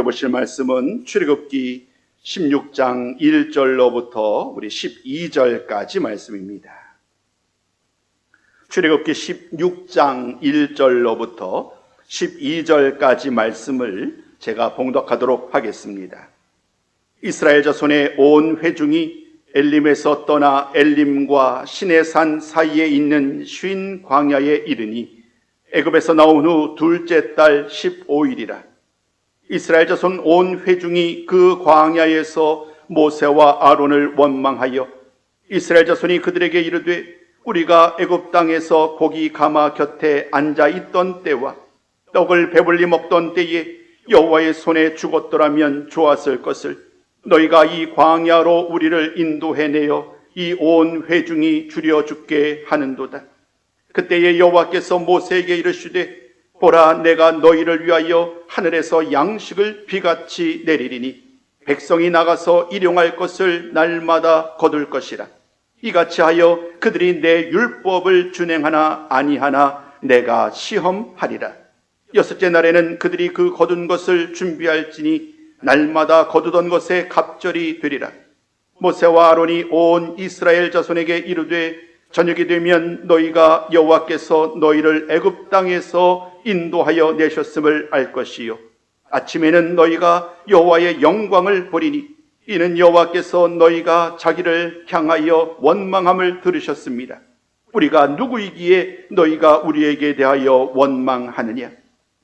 보실 말씀은 출애굽기 16장 1절로부터 우리 12절까지 말씀입니다. 출애굽기 16장 1절로부터 12절까지 말씀을 제가 봉독하도록 하겠습니다. 이스라엘 자손의 온 회중이 엘림에서 떠나 엘림과 시내산 사이에 있는 쉰 광야에 이르니 애굽에서 나온 후 둘째 달 15일이라. 이스라엘 자손 온 회중이 그 광야에서 모세와 아론을 원망하여 이스라엘 자손이 그들에게 이르되 우리가 애굽 땅에서 고기 가마 곁에 앉아 있던 때와 떡을 배불리 먹던 때에 여호와의 손에 죽었더라면 좋았을 것을 너희가 이 광야로 우리를 인도해내어 이 온 회중이 줄여 죽게 하는도다. 그때에 여호와께서 모세에게 이르시되 보라, 내가 너희를 위하여 하늘에서 양식을 비같이 내리리니 백성이 나가서 일용할 것을 날마다 거둘 것이라. 이같이 하여 그들이 내 율법을 준행하나 아니하나 내가 시험하리라. 여섯째 날에는 그들이 그 거둔 것을 준비할지니 날마다 거두던 것에 갑절이 되리라. 모세와 아론이 온 이스라엘 자손에게 이르되 저녁이 되면 너희가 여호와께서 너희를 애굽 땅에서 인도하여 내셨음을 알 것이요 아침에는 너희가 여호와의 영광을 보리니 이는 여호와께서 너희가 자기를 향하여 원망함을 들으셨습니다. 우리가 누구이기에 너희가 우리에게 대하여 원망하느냐?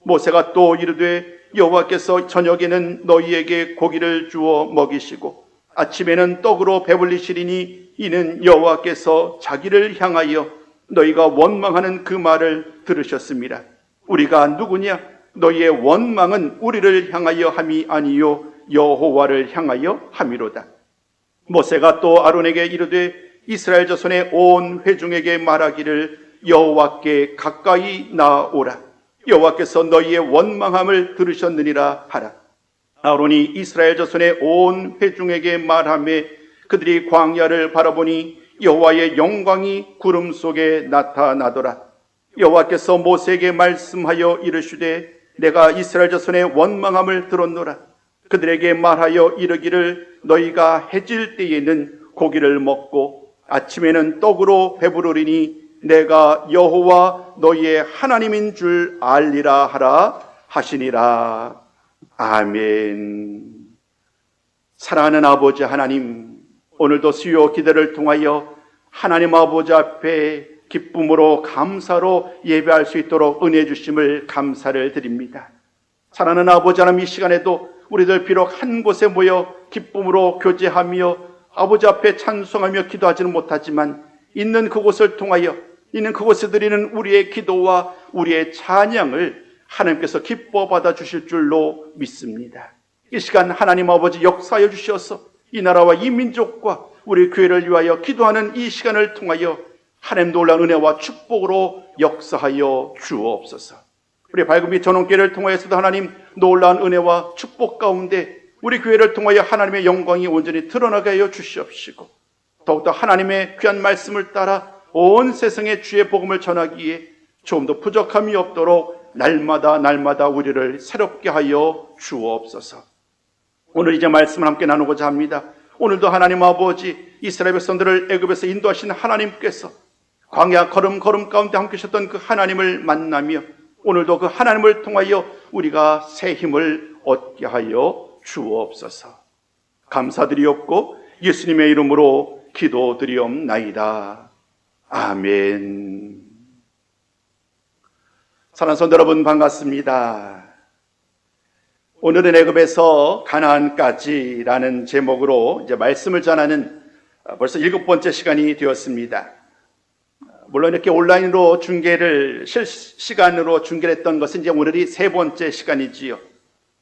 모세가 또 이르되 여호와께서 저녁에는 너희에게 고기를 주어 먹이시고 아침에는 떡으로 배불리시리니 이는 여호와께서 자기를 향하여 너희가 원망하는 그 말을 들으셨습니다. 우리가 누구냐? 너희의 원망은 우리를 향하여 함이 아니요 여호와를 향하여 함이로다. 모세가 또 아론에게 이르되 이스라엘 자손의 온 회중에게 말하기를 여호와께 가까이 나오라. 여호와께서 너희의 원망함을 들으셨느니라 하라. 아론이 이스라엘 자손의 온 회중에게 말하며 그들이 광야를 바라보니 여호와의 영광이 구름 속에 나타나더라. 여호와께서 모세에게 말씀하여 이르시되 내가 이스라엘 자손의 원망함을 들었노라. 그들에게 말하여 이르기를 너희가 해질 때에는 고기를 먹고 아침에는 떡으로 배부르리니 내가 여호와 너희의 하나님인 줄 알리라 하라 하시니라. 아멘. 사랑하는 아버지 하나님, 오늘도 수요 기도를 통하여 하나님 아버지 앞에 기쁨으로 감사로 예배할 수 있도록 은혜 주심을 감사를 드립니다. 사랑하는 아버지 하나님, 이 시간에도 우리들 비록 한 곳에 모여 기쁨으로 교제하며 아버지 앞에 찬송하며 기도하지는 못하지만 있는 그곳을 통하여 있는 그곳에 드리는 우리의 기도와 우리의 찬양을 하나님께서 기뻐 받아 주실 줄로 믿습니다. 이 시간 하나님 아버지 역사하여 주셔서 이 나라와 이 민족과 우리 교회를 위하여 기도하는 이 시간을 통하여 하나님 놀라운 은혜와 축복으로 역사하여 주옵소서. 우리 밝음이 전원교회를 통하여서도 하나님 놀라운 은혜와 축복 가운데 우리 교회를 통하여 하나님의 영광이 온전히 드러나게 하여 주시옵시고 더욱더 하나님의 귀한 말씀을 따라 온 세상에 주의 복음을 전하기에 조금 더 부족함이 없도록 날마다 우리를 새롭게 하여 주옵소서. 오늘 이제 말씀을 함께 나누고자 합니다. 오늘도 하나님 아버지 이스라엘 백성들을 애굽에서 인도하신 하나님께서 광야 걸음 가운데 함께 하셨던 그 하나님을 만나며 오늘도 그 하나님을 통하여 우리가 새 힘을 얻게 하여 주옵소서. 감사드리옵고 예수님의 이름으로 기도드리옵나이다. 아멘. 사랑하는 성도 여러분, 반갑습니다. 오늘은 애굽에서 가나안까지라는 제목으로 이제 말씀을 전하는 벌써 7번째 시간이 되었습니다. 물론 이렇게 온라인으로 중계를 실시간으로 중계를 했던 것은 이제 오늘이 3번째 시간이지요.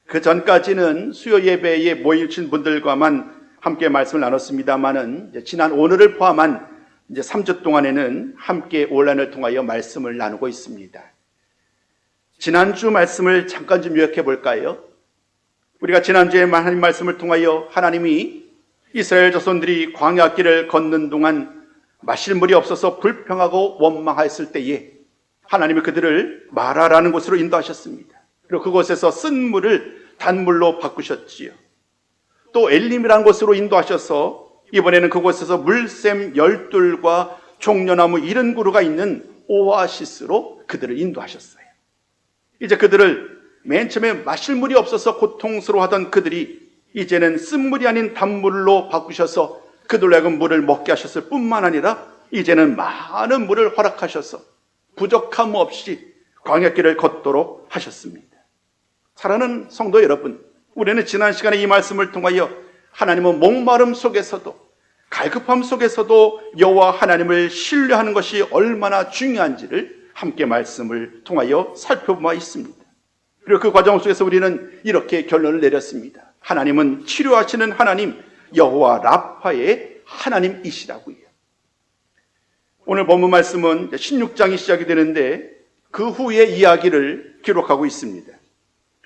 그 전까지는 수요 예배에 모이신 분들과만 함께 말씀을 나눴습니다만은 이제 지난 오늘을 포함한 이제 3주 동안에는 함께 온라인을 통하여 말씀을 나누고 있습니다. 지난주 말씀을 잠깐 좀 요약해 볼까요? 우리가 지난주에 하나님 말씀을 통하여 하나님이 이스라엘 자손들이 광야길을 걷는 동안 마실 물이 없어서 불평하고 원망하였을 때에 하나님이 그들을 마라라는 곳으로 인도하셨습니다. 그리고 그곳에서 쓴 물을 단물로 바꾸셨지요. 또 엘림이라는 곳으로 인도하셔서 이번에는 그곳에서 물샘 12과 종려나무 70그루가 있는 오아시스로 그들을 인도하셨어요. 이제 그들을 맨 처음에 마실 물이 없어서 고통스러워하던 그들이 이제는 쓴물이 아닌 단물로 바꾸셔서 그들로 하여금 물을 먹게 하셨을 뿐만 아니라 이제는 많은 물을 허락하셔서 부족함 없이 광야길을 걷도록 하셨습니다. 사랑하는 성도 여러분, 우리는 지난 시간에 이 말씀을 통하여 하나님은 목마름 속에서도 갈급함 속에서도 여호와 하나님을 신뢰하는 것이 얼마나 중요한지를 함께 말씀을 통하여 살펴보아 있습니다. 그리고 그 과정 속에서 우리는 이렇게 결론을 내렸습니다. 하나님은 치료하시는 하나님, 여호와 라파의 하나님이시라고요. 오늘 본문 말씀은 16장이 시작이 되는데 그 후의 이야기를 기록하고 있습니다.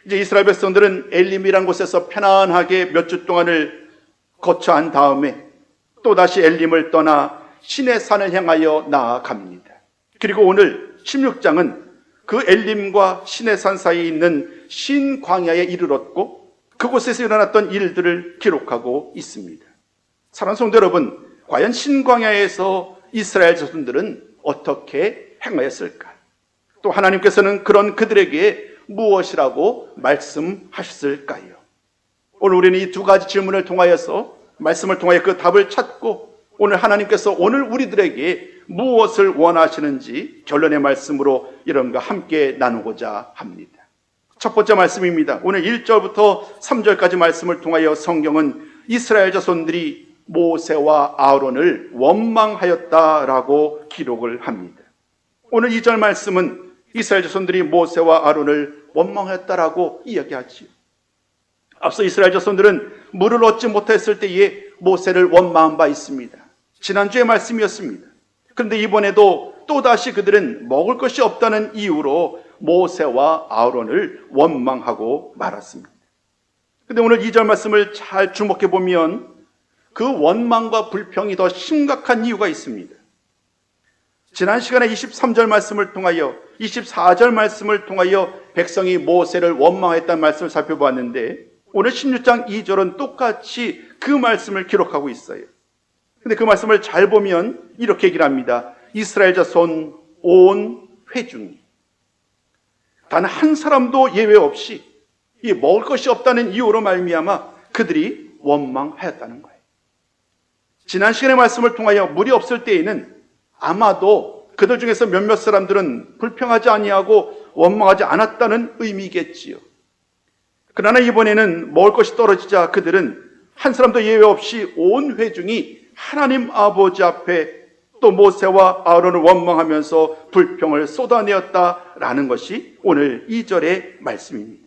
이제 이스라엘 백성들은 엘림이란 곳에서 편안하게 몇 주 동안을 거처한 다음에 또다시 엘림을 떠나 신의 산을 향하여 나아갑니다. 그리고 오늘 16장은 그 엘림과 신의 산 사이에 있는 신광야에 이르렀고 그곳에서 일어났던 일들을 기록하고 있습니다. 사랑하는 성도 여러분, 과연 신광야에서 이스라엘 자손들은 어떻게 행하였을까? 또 하나님께서는 그런 그들에게 무엇이라고 말씀하셨을까요? 오늘 우리는 이 두 가지 질문을 통하여서 말씀을 통하여 그 답을 찾고 오늘 하나님께서 오늘 우리들에게 무엇을 원하시는지 결론의 말씀으로 여러분과 함께 나누고자 합니다. 첫 번째 말씀입니다. 오늘 1절부터 3절까지 말씀을 통하여 성경은 이스라엘 자손들이 모세와 아론을 원망하였다라고 기록을 합니다. 오늘 2절 말씀은 이스라엘 자손들이 모세와 아론을 원망하였다라고 이야기하지요. 앞서 이스라엘 자손들은 물을 얻지 못했을 때에 모세를 원망한 바 있습니다. 지난주의 말씀이었습니다. 그런데 이번에도 또다시 그들은 먹을 것이 없다는 이유로 모세와 아론을 원망하고 말았습니다. 그런데 오늘 2절 말씀을 잘 주목해 보면 그 원망과 불평이 더 심각한 이유가 있습니다. 지난 시간에 23절 말씀을 통하여 24절 말씀을 통하여 백성이 모세를 원망했다는 말씀을 살펴보았는데 오늘 16장 2절은 똑같이 그 말씀을 기록하고 있어요. 그런데 그 말씀을 잘 보면 이렇게 얘기를 합니다. 이스라엘 자손 온 회중이 단 한 사람도 예외 없이 이 먹을 것이 없다는 이유로 말미암아 그들이 원망하였다는 거예요. 지난 시간의 말씀을 통하여 물이 없을 때에는 아마도 그들 중에서 몇몇 사람들은 불평하지 아니하고 원망하지 않았다는 의미겠지요. 그러나 이번에는 먹을 것이 떨어지자 그들은 한 사람도 예외 없이 온 회중이 하나님 아버지 앞에 또 모세와 아론을 원망하면서 불평을 쏟아내었다라는 것이 오늘 2절의 말씀입니다.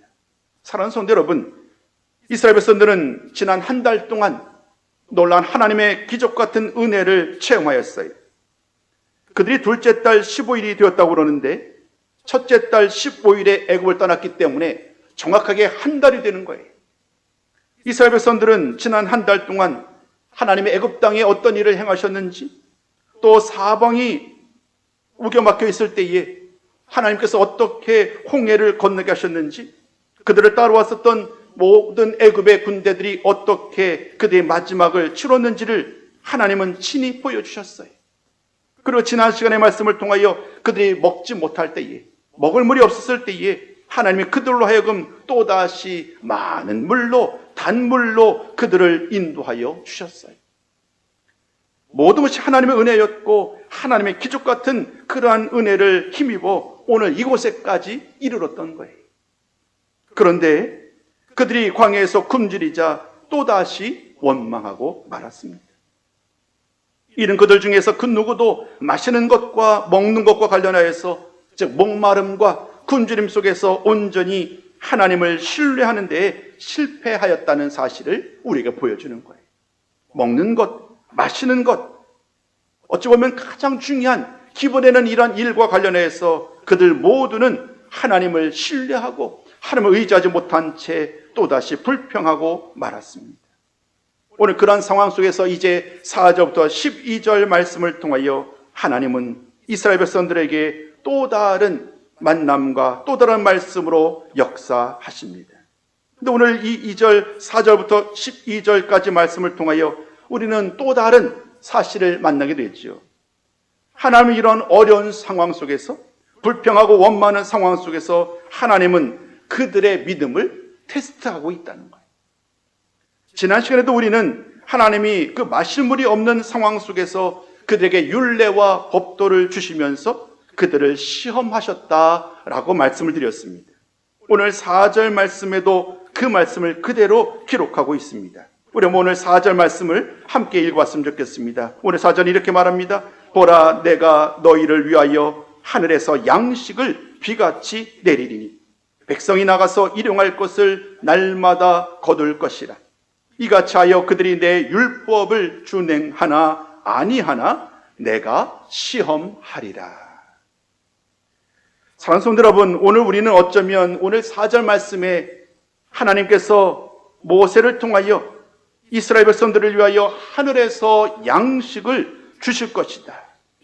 사랑하는 성도 여러분, 이스라엘 백성들은 지난 한 달 동안 놀라운 하나님의 기적 같은 은혜를 체험하였어요. 그들이 둘째 달 15일이 되었다고 그러는데 첫째 달 15일에 애굽을 떠났기 때문에 정확하게 한 달이 되는 거예요. 이스라엘 백성들은 지난 한 달 동안 하나님의 애굽 땅에 어떤 일을 행하셨는지 또 사방이 우겨막혀 있을 때에 하나님께서 어떻게 홍해를 건너게 하셨는지 그들을 따라왔었던 모든 애굽의 군대들이 어떻게 그들의 마지막을 치렀는지를 하나님은 친히 보여주셨어요. 그리고 지난 시간의 말씀을 통하여 그들이 먹지 못할 때에 먹을 물이 없었을 때에 하나님이 그들로 하여금 또다시 많은 물로 단물로 그들을 인도하여 주셨어요. 모든 것이 하나님의 은혜였고 하나님의 기적 같은 그러한 은혜를 힘입어 오늘 이곳에까지 이르렀던 거예요. 그런데 그들이 광야에서 굶주리자 또다시 원망하고 말았습니다. 이는 그들 중에서 그 누구도 마시는 것과 먹는 것과 관련하여서 즉 목마름과 굶주림 속에서 온전히 하나님을 신뢰하는 데에 실패하였다는 사실을 우리에게 보여주는 거예요. 먹는 것, 마시는 것, 어찌 보면 가장 중요한 기본에는 이러한 일과 관련해서 그들 모두는 하나님을 신뢰하고 하나님을 의지하지 못한 채 또다시 불평하고 말았습니다. 오늘 그러한 상황 속에서 이제 4절부터 12절 말씀을 통하여 하나님은 이스라엘 백성들에게 또 다른 만남과 또 다른 말씀으로 역사하십니다. 근데 오늘 이 2절, 4절부터 12절까지 말씀을 통하여 우리는 또 다른 사실을 만나게 되죠. 하나님이 이런 어려운 상황 속에서, 불평하고 원망하는 상황 속에서 하나님은 그들의 믿음을 테스트하고 있다는 거예요. 지난 시간에도 우리는 하나님이 그 마실 물이 없는 상황 속에서 그들에게 율례와 법도를 주시면서 그들을 시험하셨다라고 말씀을 드렸습니다. 오늘 4절 말씀에도 그 말씀을 그대로 기록하고 있습니다. 우리 오늘 4절 말씀을 함께 읽어봤으면 좋겠습니다. 오늘 4절이 이렇게 말합니다. 보라, 내가 너희를 위하여 하늘에서 양식을 비같이 내리리니 백성이 나가서 일용할 것을 날마다 거둘 것이라. 이같이 하여 그들이 내 율법을 준행하나 아니하나 내가 시험하리라. 사랑하는 성도 여러분, 오늘 우리는 어쩌면 오늘 4절 말씀에 하나님께서 모세를 통하여 이스라엘 백성들을 위하여 하늘에서 양식을 주실 것이다,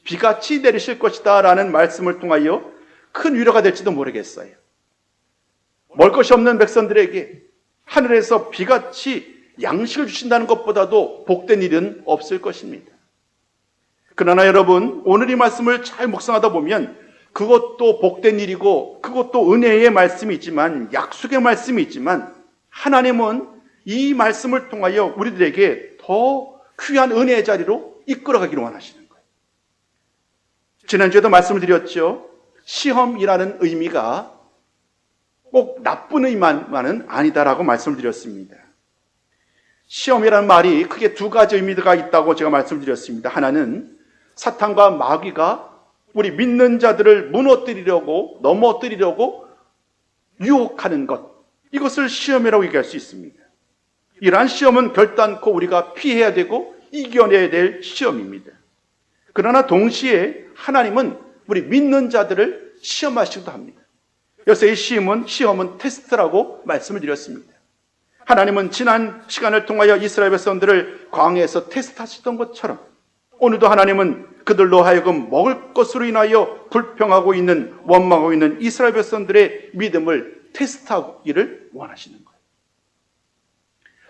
비같이 내리실 것이다 라는 말씀을 통하여 큰 위로가 될지도 모르겠어요. 먹을 것이 없는 백성들에게 하늘에서 비같이 양식을 주신다는 것보다도 복된 일은 없을 것입니다. 그러나 여러분, 오늘 이 말씀을 잘 묵상하다 보면 그것도 복된 일이고 그것도 은혜의 말씀이지만, 약속의 말씀이지만, 하나님은 이 말씀을 통하여 우리들에게 더 귀한 은혜의 자리로 이끌어가기를 원하시는 거예요. 지난주에도 말씀을 드렸죠. 시험이라는 의미가 꼭 나쁜 의미만은 아니다라고 말씀을 드렸습니다. 시험이라는 말이 크게 두 가지 의미가 있다고 제가 말씀드렸습니다. 하나는 사탄과 마귀가 우리 믿는 자들을 무너뜨리려고, 넘어뜨리려고 유혹하는 것, 이것을 시험이라고 얘기할 수 있습니다. 이러한 시험은 결단코 우리가 피해야 되고 이겨내야 될 시험입니다. 그러나 동시에 하나님은 우리 믿는 자들을 시험하시기도 합니다. 여기서 이 시험은 테스트라고 말씀을 드렸습니다. 하나님은 지난 시간을 통하여 이스라엘 백성들을 광야에서 테스트하시던 것처럼 오늘도 하나님은 그들로 하여금 먹을 것으로 인하여 불평하고 있는, 원망하고 있는 이스라엘 백성들의 믿음을 테스트하기를 원하시는 거예요.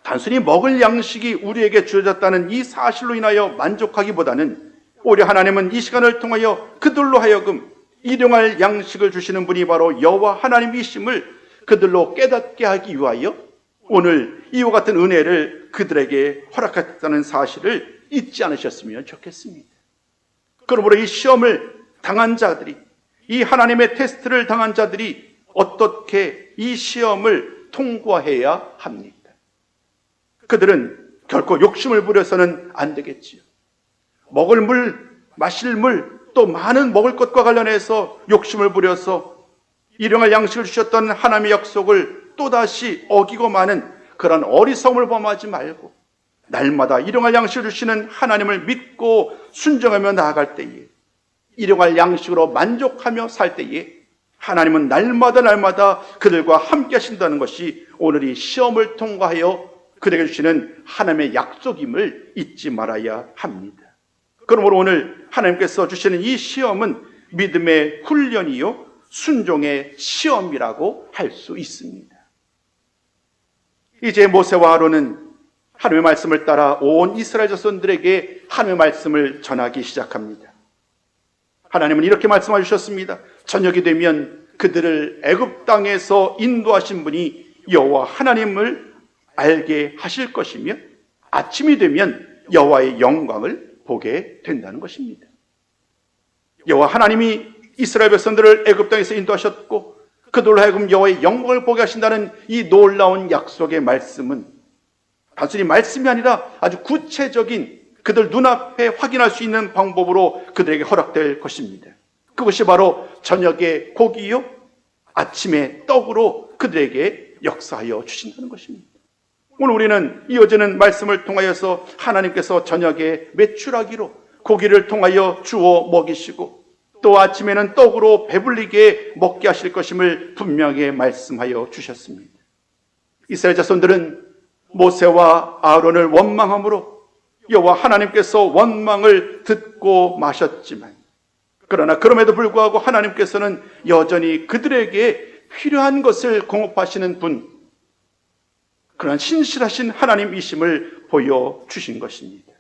단순히 먹을 양식이 우리에게 주어졌다는 이 사실로 인하여 만족하기보다는 오히려 하나님은 이 시간을 통하여 그들로 하여금 일용할 양식을 주시는 분이 바로 여호와 하나님이심을 그들로 깨닫게 하기 위하여 오늘 이와 같은 은혜를 그들에게 허락했다는 사실을 잊지 않으셨으면 좋겠습니다. 그러므로 이 시험을 당한 자들이, 이 하나님의 테스트를 당한 자들이 어떻게 이 시험을 통과해야 합니까? 그들은 결코 욕심을 부려서는 안 되겠지요. 먹을 물, 마실 물, 또 많은 먹을 것과 관련해서 욕심을 부려서 일용할 양식을 주셨던 하나님의 약속을 또다시 어기고 마는 그런 어리석음을 범하지 말고 날마다 일용할 양식을 주시는 하나님을 믿고 순종하며 나아갈 때에, 일용할 양식으로 만족하며 살 때에 하나님은 날마다 그들과 함께 하신다는 것이 오늘 이 시험을 통과하여 그들에게 주시는 하나님의 약속임을 잊지 말아야 합니다. 그러므로 오늘 하나님께서 주시는 이 시험은 믿음의 훈련이요 순종의 시험이라고 할 수 있습니다. 이제 모세와 아론은 하나님의 말씀을 따라 온 이스라엘 자손들에게 하나님의 말씀을 전하기 시작합니다. 하나님은 이렇게 말씀해 주셨습니다. 저녁이 되면 그들을 애굽 땅에서 인도하신 분이 여호와 하나님을 알게 하실 것이며 아침이 되면 여호와의 영광을 보게 된다는 것입니다. 여호와 하나님이 이스라엘 백성들을 애굽 땅에서 인도하셨고 그들로 하여금 여호와의 영광을 보게 하신다는 이 놀라운 약속의 말씀은 단순히 말씀이 아니라 아주 구체적인 그들 눈앞에 확인할 수 있는 방법으로 그들에게 허락될 것입니다. 그것이 바로 저녁에 고기요 아침에 떡으로 그들에게 역사하여 주신다는 것입니다. 오늘 우리는 이어지는 말씀을 통하여서 하나님께서 저녁에 메추라기로 고기를 통하여 주어 먹이시고 또 아침에는 떡으로 배불리게 먹게 하실 것임을 분명히 말씀하여 주셨습니다. 이스라엘 자손들은 모세와 아론을 원망함으로 여호와 하나님께서 원망을 듣고 마셨지만, 그러나 그럼에도 불구하고 하나님께서는 여전히 그들에게 필요한 것을 공급하시는 분, 그런 신실하신 하나님이심을 보여주신 것입니다.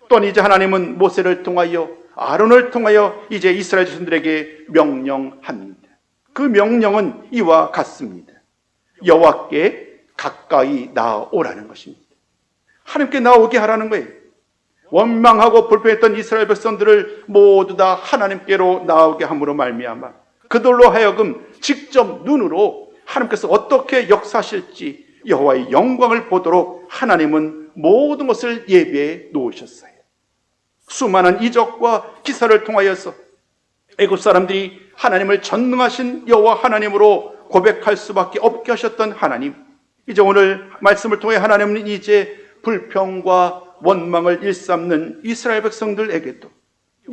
또한 이제 하나님은 모세를 통하여 아론을 통하여 이제 이스라엘 자손들에게 명령합니다. 그 명령은 이와 같습니다. 여호와께 가까이 나오라는 것입니다. 하나님께 나오게 하라는 거예요. 원망하고 불평했던 이스라엘 백성들을 모두 다 하나님께로 나오게 함으로 말미암아 그들로 하여금 직접 눈으로 하나님께서 어떻게 역사하실지 여호와의 영광을 보도록 하나님은 모든 것을 예비해 놓으셨어요. 수많은 이적과 기사를 통하여서 애굽 사람들이 하나님을 전능하신 여호와 하나님으로 고백할 수밖에 없게 하셨던 하나님, 이제 오늘 말씀을 통해 하나님은 이제 불평과 원망을 일삼는 이스라엘 백성들에게도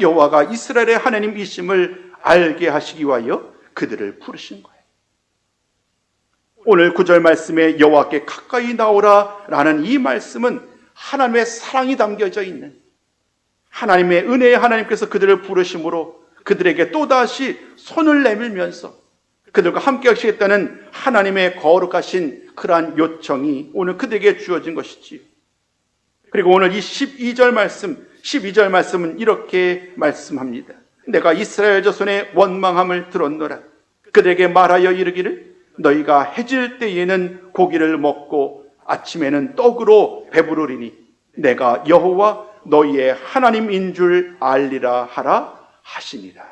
여호와가 이스라엘의 하나님이심을 알게 하시기 위하여 그들을 부르신 거예요. 오늘 9절 말씀에 여호와께 가까이 나오라 라는 이 말씀은 하나님의 사랑이 담겨져 있는, 하나님의 은혜의 하나님께서 그들을 부르심으로 그들에게 또다시 손을 내밀면서 그들과 함께 하시겠다는 하나님의 거룩하신 그러한 요청이 오늘 그들에게 주어진 것이지요. 그리고 오늘 이 12절 말씀은 이렇게 말씀합니다. 내가 이스라엘 자손의 원망함을 들었노라. 그들에게 말하여 이르기를 너희가 해질 때에는 고기를 먹고 아침에는 떡으로 배부르리니 내가 여호와 너희의 하나님인 줄 알리라 하라 하시니라.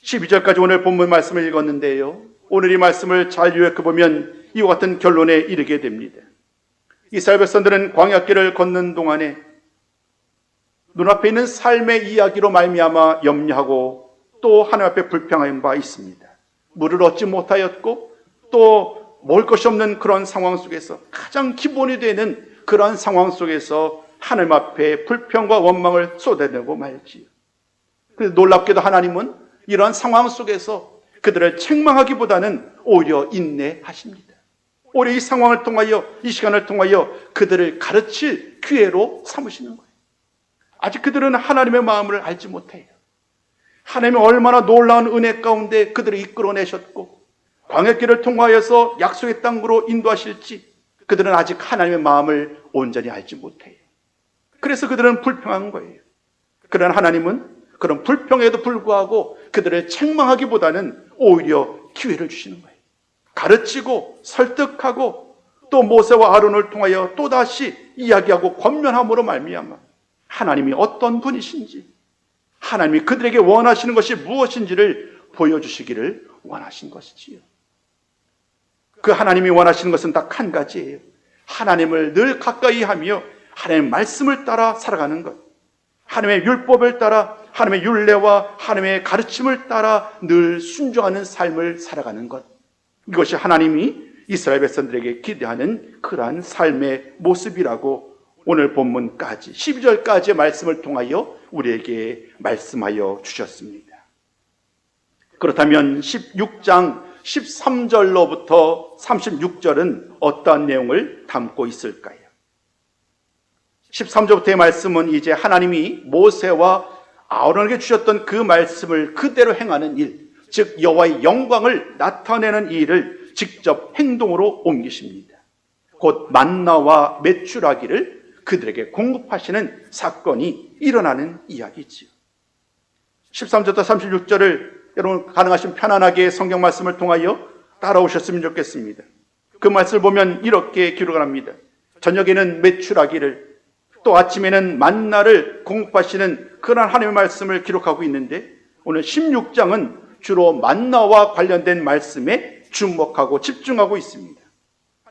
12절까지 오늘 본문 말씀을 읽었는데요, 오늘 이 말씀을 잘 요약해보면 이와 같은 결론에 이르게 됩니다. 이스라엘 백성들은 광야길을 걷는 동안에 눈앞에 있는 삶의 이야기로 말미암아 염려하고 또 하나님 앞에 불평한 바 있습니다. 물을 얻지 못하였고 또 먹을 것이 없는 그런 상황 속에서 가장 기본이 되는 그런 상황 속에서 하나님 앞에 불평과 원망을 쏟아내고 말지요. 그래서 놀랍게도 하나님은 이런 상황 속에서 그들을 책망하기보다는 오히려 인내하십니다. 오히려 이 상황을 통하여, 이 시간을 통하여 그들을 가르칠 기회로 삼으시는 거예요. 아직 그들은 하나님의 마음을 알지 못해요. 하나님이 얼마나 놀라운 은혜 가운데 그들을 이끌어내셨고 광야길을 통하여서 약속의 땅으로 인도하실지 그들은 아직 하나님의 마음을 온전히 알지 못해요. 그래서 그들은 불평한 거예요. 그러나 하나님은 그런 불평에도 불구하고 그들을 책망하기보다는 오히려 기회를 주시는 거예요. 가르치고 설득하고 또 모세와 아론을 통하여 또다시 이야기하고 권면함으로 말미암아 하나님이 어떤 분이신지, 하나님이 그들에게 원하시는 것이 무엇인지를 보여주시기를 원하신 것이지요. 그 하나님이 원하시는 것은 딱 한 가지예요. 하나님을 늘 가까이 하며 하나님의 말씀을 따라 살아가는 것, 하나님의 율법을 따라, 하나님의 율례와 하나님의 가르침을 따라 늘 순종하는 삶을 살아가는 것, 이것이 하나님이 이스라엘 백성들에게 기대하는 그러한 삶의 모습이라고 오늘 본문까지 12절까지의 말씀을 통하여 우리에게 말씀하여 주셨습니다. 그렇다면 16장 13절로부터 36절은 어떠한 내용을 담고 있을까요? 13절부터의 말씀은 이제 하나님이 모세와 아론에게 주셨던 그 말씀을 그대로 행하는 일, 즉 여호와의 영광을 나타내는 일을 직접 행동으로 옮기십니다. 곧 만나와 메추라기를 그들에게 공급하시는 사건이 일어나는 이야기지요. 13절부터 36절을 여러분 가능하시면 편안하게 성경 말씀을 통하여 따라오셨으면 좋겠습니다. 그 말씀을 보면 이렇게 기록을 합니다. 저녁에는 메추라기를, 또 아침에는 만나를 공급하시는 그런 하나님의 말씀을 기록하고 있는데, 오늘 16장은 주로 만나와 관련된 말씀에 주목하고 집중하고 있습니다.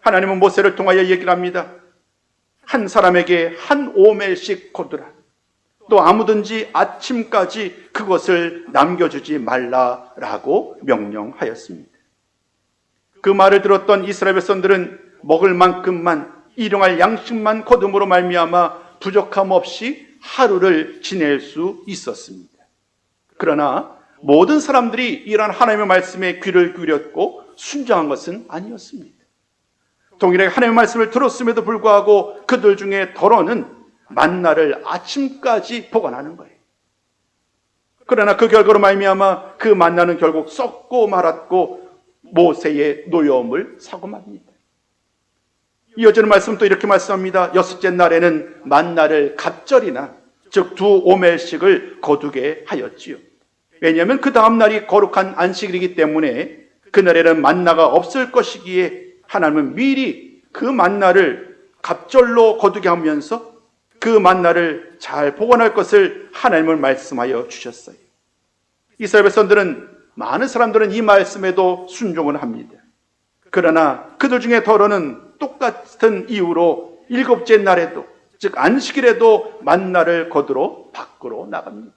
하나님은 모세를 통하여 얘기를 합니다. 한 사람에게 한 오멜씩 거두라. 또 아무든지 아침까지 그것을 남겨주지 말라라고 명령하였습니다. 그 말을 들었던 이스라엘 백성들은 먹을 만큼만, 일용할 양식만 거둠으로 말미암아 부족함 없이 하루를 지낼 수 있었습니다. 그러나 모든 사람들이 이러한 하나님의 말씀에 귀를 기울였고 순종한 것은 아니었습니다. 동일하게 하나님의 말씀을 들었음에도 불구하고 그들 중에 더러는 만나를 아침까지 보관하는 거예요. 그러나 그 결과로 말미암아 그 만나는 결국 썩고 말았고 모세의 노여움을 사고합니다. 이어지는 말씀 또 이렇게 말씀합니다. 여섯째 날에는 만나를 갑절이나 즉 2오멜씩을 거두게 하였지요. 왜냐하면 그 다음 날이 거룩한 안식일이기 때문에 그날에는 만나가 없을 것이기에 하나님은 미리 그 만나를 갑절로 거두게 하면서 그 만나를 잘 보관할 것을 하나님을 말씀하여 주셨어요. 이스라엘 백성들은, 많은 사람들은 이 말씀에도 순종을 합니다. 그러나 그들 중에 더러는 똑같은 이유로 7째 날에도, 즉 안식일에도 만나를 거두러 밖으로 나갑니다.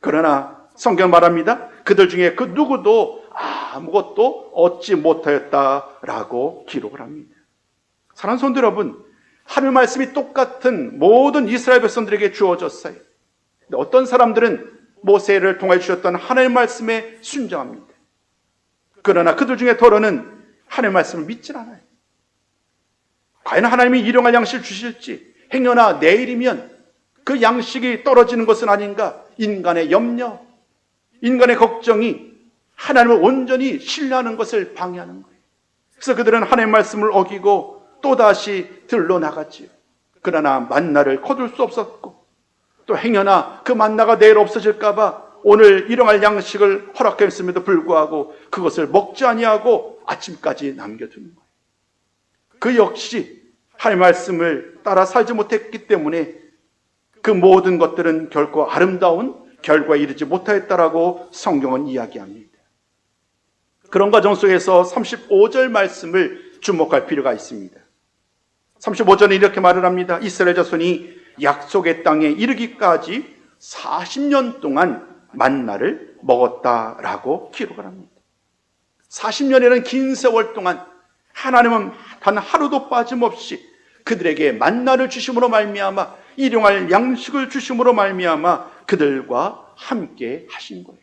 그러나 성경 말합니다. 그들 중에 그 누구도 아무것도 얻지 못하였다라고 기록을 합니다. 사랑하는 성도 여러분, 하나님의 말씀이 똑같은 모든 이스라엘 백성들에게 주어졌어요. 어떤 사람들은 모세를 통해 주셨던 하나님의 말씀에 순종합니다. 그러나 그들 중에 더러는 하나님의 말씀을 믿질 않아요. 과연 하나님이 일용할 양식을 주실지, 행여나 내일이면 그 양식이 떨어지는 것은 아닌가, 인간의 염려, 인간의 걱정이 하나님을 온전히 신뢰하는 것을 방해하는 거예요. 그래서 그들은 하나님의 말씀을 어기고 또다시 들러 나갔지요. 그러나 만나를 거둘 수 없었고, 또 행여나 그 만나가 내일 없어질까 봐 오늘 일용할 양식을 허락했음에도 불구하고 그것을 먹지 아니하고 아침까지 남겨두는 거예요. 그 역시 하나님의 말씀을 따라 살지 못했기 때문에 그 모든 것들은 결코 아름다운 결과에 이르지 못하였다라고 성경은 이야기합니다. 그런 과정 속에서 35절 말씀을 주목할 필요가 있습니다. 35절은 이렇게 말을 합니다. 이스라엘 자손이 약속의 땅에 이르기까지 40년 동안 만나를 먹었다라고 기록을 합니다. 40년이라는 긴 세월 동안 하나님은 단 하루도 빠짐없이 그들에게 만나를 주심으로 말미암아, 일용할 양식을 주심으로 말미암아 그들과 함께 하신 거예요.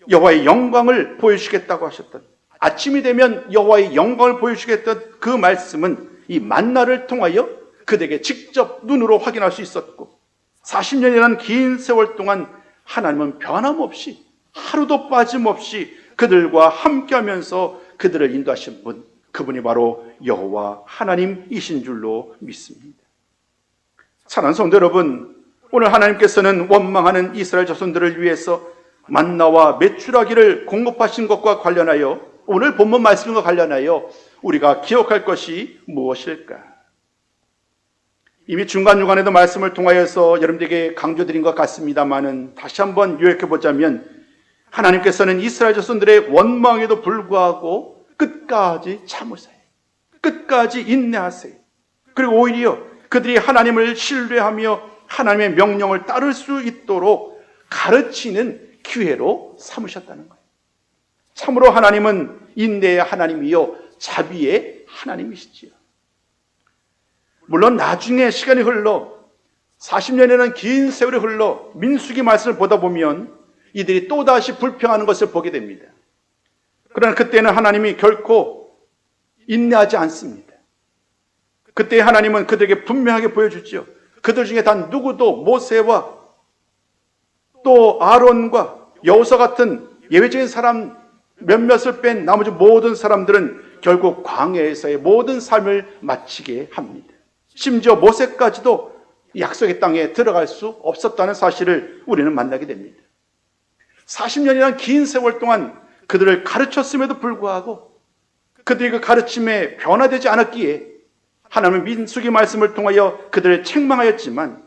여호와의 영광을 보여주시겠다고 하셨던, 아침이 되면 여호와의 영광을 보여주시겠던 그 말씀은 이 만나를 통하여 그들에게 직접 눈으로 확인할 수 있었고, 40년이라는 긴 세월 동안 하나님은 변함없이 하루도 빠짐없이 그들과 함께하면서 그들을 인도하신 분, 그분이 바로 여호와 하나님이신 줄로 믿습니다. 사랑하는 성도 여러분, 오늘 하나님께서는 원망하는 이스라엘 자손들을 위해서 만나와 메추라기를 공급하신 것과 관련하여, 오늘 본문 말씀과 관련하여 우리가 기억할 것이 무엇일까? 이미 중간중간에도 말씀을 통하여서 여러분들에게 강조드린 것 같습니다만은 다시 한번 요약해 보자면, 하나님께서는 이스라엘 자손들의 원망에도 불구하고 끝까지 참으세요. 끝까지 인내하세요. 그리고 오히려 그들이 하나님을 신뢰하며 하나님의 명령을 따를 수 있도록 가르치는 기회로 삼으셨다는 거예요. 참으로 하나님은 인내의 하나님이요 자비의 하나님이시지요. 물론 나중에 시간이 흘러 40년이라는 긴 세월이 흘러 민수기 말씀을 보다 보면 이들이 또다시 불평하는 것을 보게 됩니다. 그러나 그때는 하나님이 결코 인내하지 않습니다. 그때 하나님은 그들에게 분명하게 보여주죠. 그들 중에 단 누구도 모세와 또 아론과 여호수아 같은 예외적인 사람 몇몇을 뺀 나머지 모든 사람들은 결국 광야에서의 모든 삶을 마치게 합니다. 심지어 모세까지도 약속의 땅에 들어갈 수 없었다는 사실을 우리는 만나게 됩니다. 40년이라는 긴 세월 동안 그들을 가르쳤음에도 불구하고 그들이 그 가르침에 변화되지 않았기에 하나님은 민수기 말씀을 통하여 그들을 책망하였지만,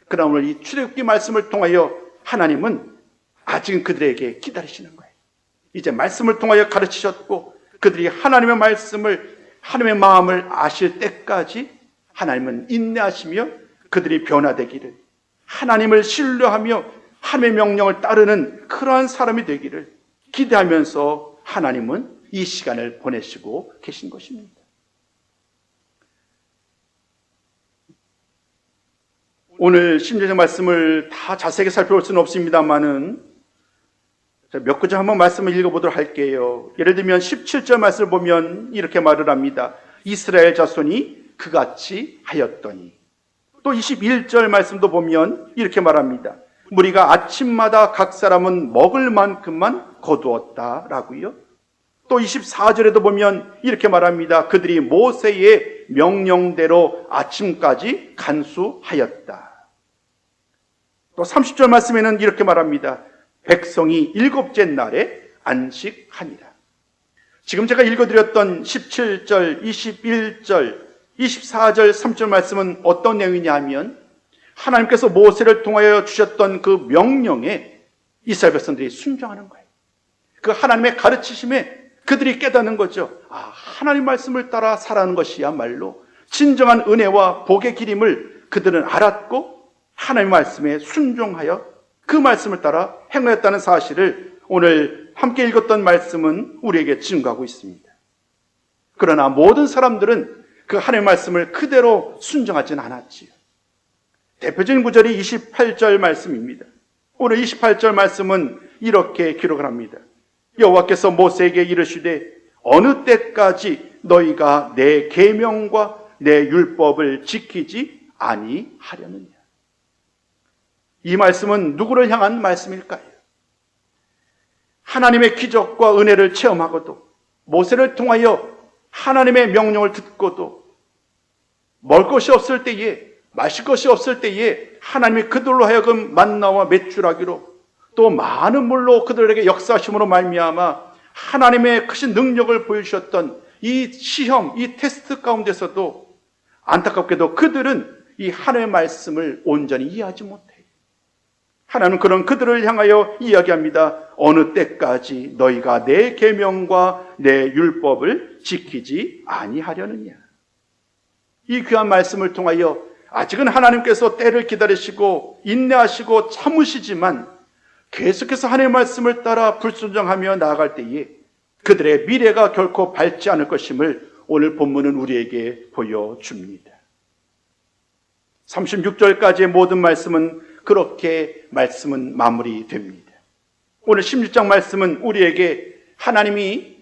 그러나 오늘 이 출애굽기 말씀을 통하여 하나님은 아직은 그들에게 기다리시는 거예요. 이제 말씀을 통하여 가르치셨고 그들이 하나님의 말씀을, 하나님의 마음을 아실 때까지 하나님은 인내하시며 그들이 변화되기를, 하나님을 신뢰하며 하나님의 명령을 따르는 그러한 사람이 되기를 기대하면서 하나님은 이 시간을 보내시고 계신 것입니다. 오늘 심지어 말씀을 다 자세하게 살펴볼 수는 없습니다만은 몇 구절 한번 말씀을 읽어보도록 할게요. 예를 들면 17절 말씀을 보면 이렇게 말을 합니다. 이스라엘 자손이 그같이 하였더니. 또 21절 말씀도 보면 이렇게 말합니다. 무리가 아침마다 각 사람은 먹을 만큼만 거두었다라고요. 또 24절에도 보면 이렇게 말합니다. 그들이 모세의 명령대로 아침까지 간수하였다. 또 30절 말씀에는 이렇게 말합니다. 백성이 일곱째 날에 안식하니라. 지금 제가 읽어드렸던 17절, 21절, 24절, 3절 말씀은 어떤 내용이냐 하면 하나님께서 모세를 통하여 주셨던 그 명령에 이스라엘 백성들이 순종하는 거예요. 그 하나님의 가르치심에 그들이 깨닫는 거죠. 하나님 말씀을 따라 살아가는 것이야말로 진정한 은혜와 복의 길임을 그들은 알았고 하나님의 말씀에 순종하여 그 말씀을 따라 행하였다는 사실을 오늘 함께 읽었던 말씀은 우리에게 증거하고 있습니다. 그러나 모든 사람들은 그 하나님의 말씀을 그대로 순종하지는 않았지요. 대표적인 구절이 28절 말씀입니다. 오늘 28절 말씀은 이렇게 기록을 합니다. 여호와께서 모세에게 이르시되 어느 때까지 너희가 내 계명과 내 율법을 지키지 아니하려느냐. 이 말씀은 누구를 향한 말씀일까요? 하나님의 기적과 은혜를 체험하고도 모세를 통하여 하나님의 명령을 듣고도 먹을 것이 없을 때에, 마실 것이 없을 때에 하나님이 그들로 하여금 만나와 메추라기로 또 많은 물로 그들에게 역사하심으로 말미암아 하나님의 크신 능력을 보여주셨던 이 시험, 이 테스트 가운데서도 안타깝게도 그들은 이 하나님의 말씀을 온전히 이해하지 못해요. 하나님은 그런 그들을 향하여 이야기합니다. 어느 때까지 너희가 내 계명과 내 율법을 지키지 아니하려느냐. 이 귀한 말씀을 통하여 아직은 하나님께서 때를 기다리시고 인내하시고 참으시지만 계속해서 하나님의 말씀을 따라 불순종하며 나아갈 때에 그들의 미래가 결코 밝지 않을 것임을 오늘 본문은 우리에게 보여줍니다. 36절까지의 모든 말씀은 그렇게 말씀은 마무리됩니다. 오늘 16장 말씀은 우리에게 하나님이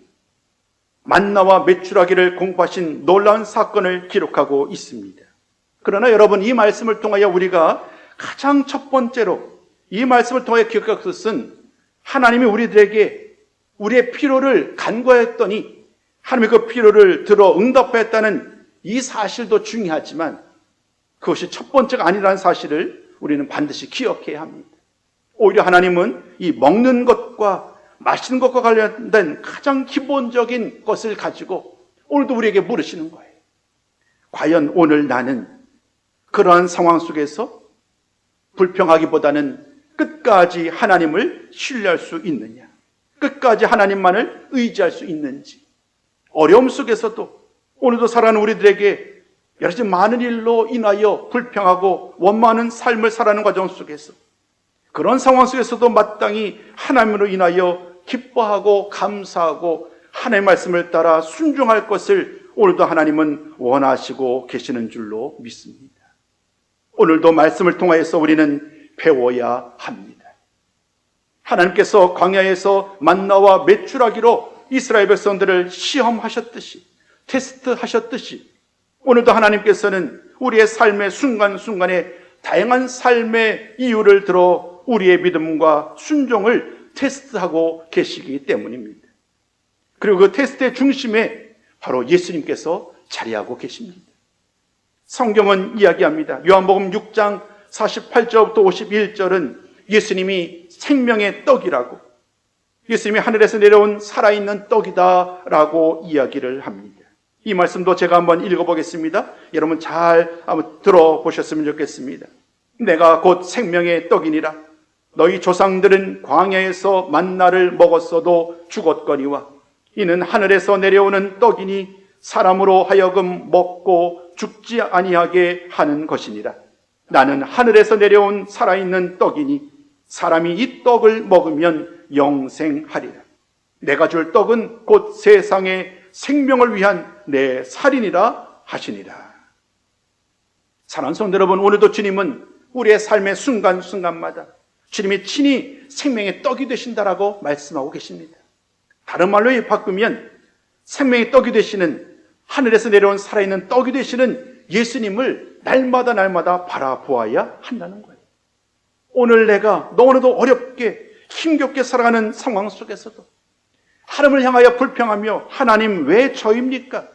만나와 메추라기를 공부하신 놀라운 사건을 기록하고 있습니다. 그러나 여러분, 이 말씀을 통하여 우리가 가장 첫 번째로 이 말씀을 통해 기억할 것은 하나님이 우리들에게 우리의 필요를 간구하였더니 하나님이 그 필요를 들어 응답하였다는 이 사실도 중요하지만 그것이 첫 번째가 아니라는 사실을 우리는 반드시 기억해야 합니다. 오히려 하나님은 이 먹는 것과 마시는 것과 관련된 가장 기본적인 것을 가지고 오늘도 우리에게 물으시는 거예요. 과연 오늘 나는 그러한 상황 속에서 불평하기보다는 끝까지 하나님을 신뢰할 수 있느냐, 끝까지 하나님만을 의지할 수 있는지, 어려움 속에서도 오늘도 살아가는 우리들에게 여러 가지 많은 일로 인하여 불평하고 원망하는 삶을 살아가는 과정 속에서 그런 상황 속에서도 마땅히 하나님으로 인하여 기뻐하고 감사하고 하나님의 말씀을 따라 순종할 것을 오늘도 하나님은 원하시고 계시는 줄로 믿습니다. 오늘도 말씀을 통하여서 우리는 배워야 합니다. 하나님께서 광야에서 만나와 메추라기로 이스라엘 백성들을 시험하셨듯이, 테스트하셨듯이 오늘도 하나님께서는 우리의 삶의 순간순간에 다양한 삶의 이유를 들어 우리의 믿음과 순종을 테스트하고 계시기 때문입니다. 그리고 그 테스트의 중심에 바로 예수님께서 자리하고 계십니다. 성경은 이야기합니다. 요한복음 6장 48절부터 51절은 예수님이 생명의 떡이라고, 예수님이 하늘에서 내려온 살아있는 떡이다 라고 이야기를 합니다. 이 말씀도 제가 한번 읽어보겠습니다. 여러분 잘 한번 들어보셨으면 좋겠습니다. 내가 곧 생명의 떡이니라. 너희 조상들은 광야에서 만나를 먹었어도 죽었거니와 이는 하늘에서 내려오는 떡이니 사람으로 하여금 먹고 죽지 아니하게 하는 것이니라. 나는 하늘에서 내려온 살아있는 떡이니 사람이 이 떡을 먹으면 영생하리라. 내가 줄 떡은 곧 세상의 생명을 위한 내 살이니라 하시니라. 사랑하는 성도 여러분, 오늘도 주님은 우리의 삶의 순간순간마다 주님이 친히 생명의 떡이 되신다라고 말씀하고 계십니다. 다른 말로 바꾸면 생명의 떡이 되시는, 하늘에서 내려온 살아있는 떡이 되시는 예수님을 날마다 바라보아야 한다는 거예요. 오늘 내가 너무나도 어렵게 힘겹게 살아가는 상황 속에서도 하나님을 향하여 불평하며 하나님 왜 저입니까?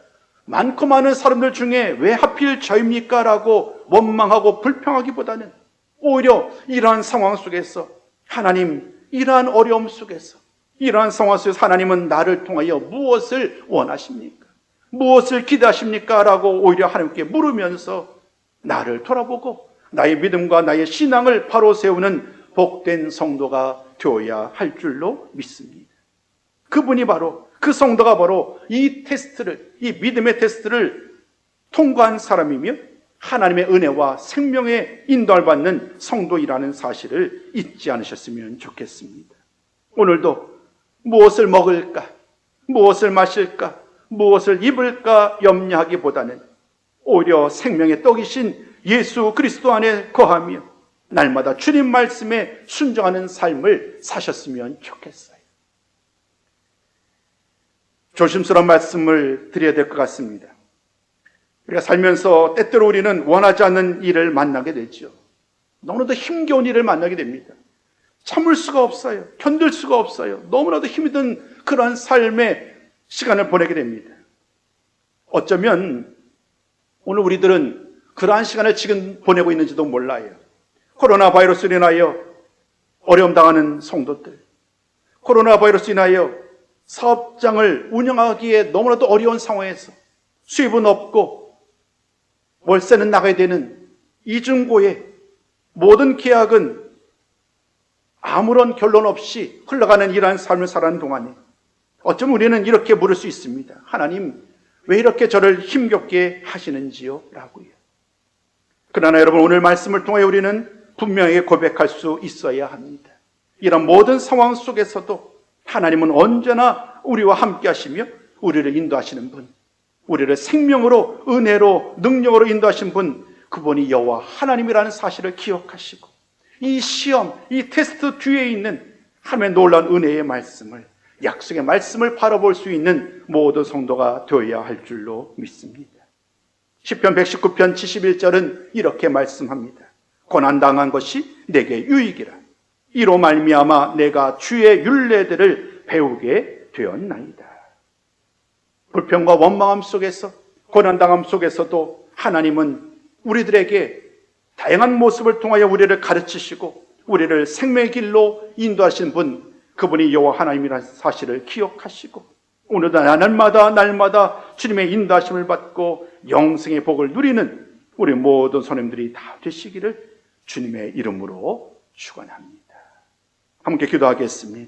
많고 많은 사람들 중에 왜 하필 저입니까? 라고 원망하고 불평하기보다는 오히려 이러한 상황 속에서 하나님, 이러한 어려움 속에서, 이러한 상황 속에서 하나님은 나를 통하여 무엇을 원하십니까? 무엇을 기대하십니까? 라고 오히려 하나님께 물으면서 나를 돌아보고 나의 믿음과 나의 신앙을 바로 세우는 복된 성도가 되어야 할 줄로 믿습니다. 그분이 바로, 그 성도가 바로 이 테스트를, 이 믿음의 테스트를 통과한 사람이며 하나님의 은혜와 생명의 인도를 받는 성도이라는 사실을 잊지 않으셨으면 좋겠습니다. 오늘도 무엇을 먹을까, 무엇을 마실까, 무엇을 입을까 염려하기보다는 오히려 생명의 떡이신 예수 그리스도 안에 거하며 날마다 주님 말씀에 순종하는 삶을 사셨으면 좋겠어요. 조심스러운 말씀을 드려야 될 것 같습니다. 우리가 살면서 때때로 우리는 원하지 않는 일을 만나게 되죠. 너무나도 힘겨운 일을 만나게 됩니다. 참을 수가 없어요. 견딜 수가 없어요. 너무나도 힘든 그러한 삶의 시간을 보내게 됩니다. 어쩌면 오늘 우리들은 그러한 시간을 지금 보내고 있는지도 몰라요. 코로나 바이러스로 인하여 어려움 당하는 성도들, 코로나 바이러스로 인하여 사업장을 운영하기에 너무나도 어려운 상황에서 수입은 없고 월세는 나가야 되는 이중고에 모든 계약은 아무런 결론 없이 흘러가는 이러한 삶을 살아가는 동안에 어쩌면 우리는 이렇게 물을 수 있습니다. 하나님, 왜 이렇게 저를 힘겹게 하시는지요? 라고요. 그러나 여러분, 오늘 말씀을 통해 우리는 분명하게 고백할 수 있어야 합니다. 이런 모든 상황 속에서도 하나님은 언제나 우리와 함께 하시며 우리를 인도하시는 분, 우리를 생명으로, 은혜로, 능력으로 인도하신 분, 그분이 여호와 하나님이라는 사실을 기억하시고 이 시험, 이 테스트 뒤에 있는 하나님의 놀라운 은혜의 말씀을, 약속의 말씀을 바라볼 수 있는 모든 성도가 되어야 할 줄로 믿습니다. 시편 119편 71절은 이렇게 말씀합니다. 고난당한 것이 내게 유익이라. 이로 말미암아 내가 주의 율례들을 배우게 되었나이다. 불평과 원망함 속에서, 고난당함 속에서도 하나님은 우리들에게 다양한 모습을 통하여 우리를 가르치시고 우리를 생명의 길로 인도하신 분, 그분이 여호와 하나님이라는 사실을 기억하시고 오늘도 날마다 주님의 인도하심을 받고 영생의 복을 누리는 우리 모든 손님들이 다 되시기를 주님의 이름으로 축원합니다. 함께 기도하겠습니다.